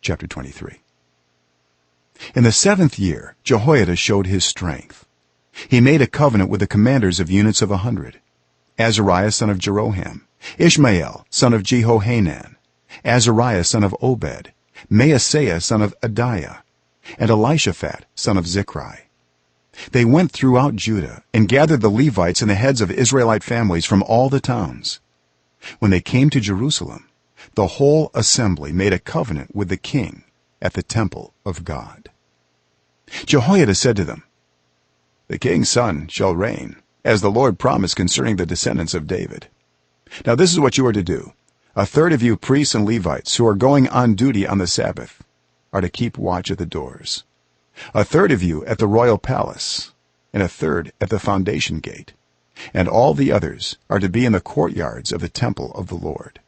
chapter 23. In the 7th year Jehoiada showed his strength. He made a covenant with the commanders of units of 100: Azariah son of Jeroham, Ishmael son of Jehohanan, Azariah son of Obed, Maaseiah son of Adiah, and Elishaphat son of Zichri. They went throughout Judah and gathered the Levites and the heads of Israelite families from all the towns. When they came to Jerusalem, the whole assembly made a covenant with the king at the temple of God. Jehoiada said to them, "The king's son shall reign, as the Lord promised concerning the descendants of David. Now this is what you are to do: a third of you priests and Levites who are going on duty on the Sabbath are to keep watch at the doors, a third of you at the royal palace, and a third at the foundation gate, and all the others are to be in the courtyards of the temple of the Lord.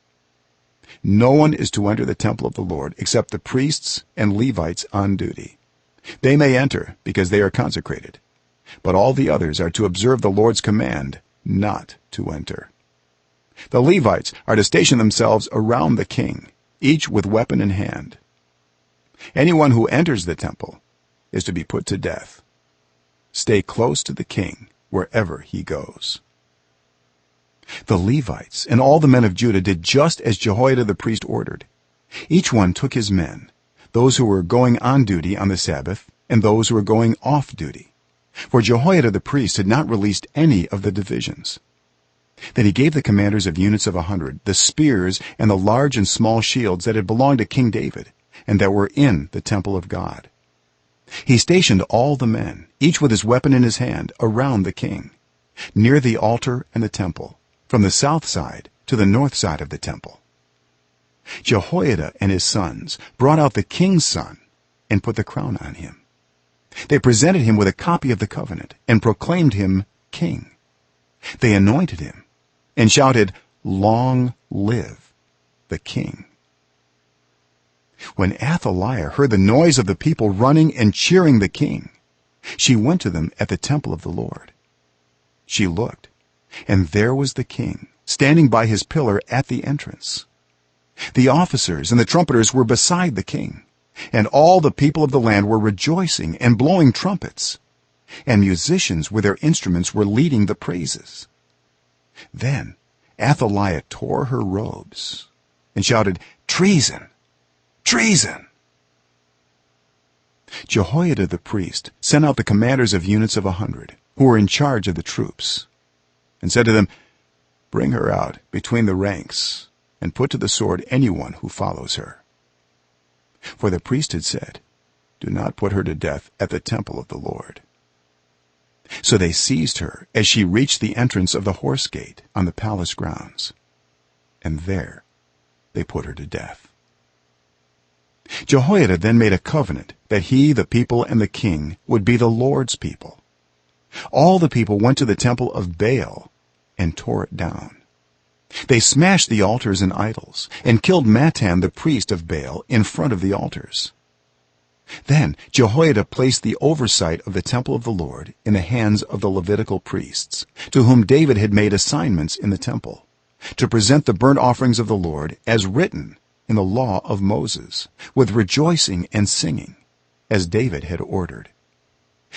No one is to enter the temple of the Lord except the priests and Levites on duty. They may enter because they are consecrated, but all the others are to observe the Lord's command not to enter. The Levites are to station themselves around the king, each with weapon in hand. Anyone who enters the temple is to be put to death. Stay close to the king wherever he goes." The Levites and all the men of Judah did just as Jehoiada the priest ordered. Each one took his men, those who were going on duty on the Sabbath and those who were going off duty, for Jehoiada the priest had not released any of the divisions. Then he gave the commanders of units of 100 the spears and the large and small shields that had belonged to King David and that were in the temple of God. He stationed all the men, each with his weapon in his hand, around the king, near the altar and the temple, from the south side to the north side of the temple. Jehoiada and his sons brought out the king's son and put the crown on him. They presented him with a copy of the covenant and proclaimed him king. They anointed him and shouted, "Long live the king." When Athaliah heard the noise of the people running and cheering the king, she went to them at the temple of the Lord. She looked, and there was the king standing by his pillar at the entrance. The officers and the trumpeters were beside the king, and all the people of the land were rejoicing and blowing trumpets, and musicians with their instruments were leading the praises. Then Athaliah tore her robes and shouted, "Treason! Treason!" Jehoiada the priest sent out the commanders of units of 100 who were in charge of the troops and said to them, "Bring her out between the ranks and put to the sword anyone who follows her." For the priest had said, "Do not put her to death at the temple of the Lord." So they seized her as she reached the entrance of the horse gate on the palace grounds, and there they put her to death. Jehoiada then made a covenant that he, the people, and the king would be the Lord's people. All the people went to the temple of Baal and tore it down. They smashed the altars and idols and killed Mattan the priest of Baal in front of the altars. Then Jehoiada placed the oversight of the temple of the Lord in the hands of the Levitical priests, to whom David had made assignments in the temple, to present the burnt offerings of the Lord as written in the law of Moses, with rejoicing and singing, as David had ordered.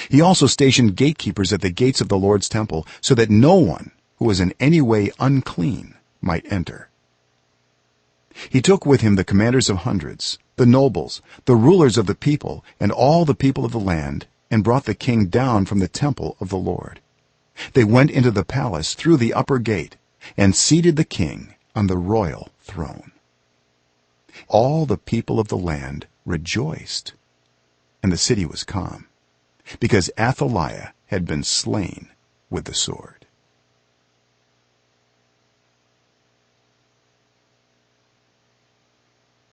He also stationed gatekeepers at the gates of the Lord's temple, so that no one who was in any way unclean might enter. He took with him the commanders of hundreds, the nobles, the rulers of the people, and all the people of the land, and brought the king down from the temple of the Lord. They went into the palace through the upper gate and seated the king on the royal throne. All the people of the land rejoiced, and the city was calm, because Athaliah had been slain with the sword.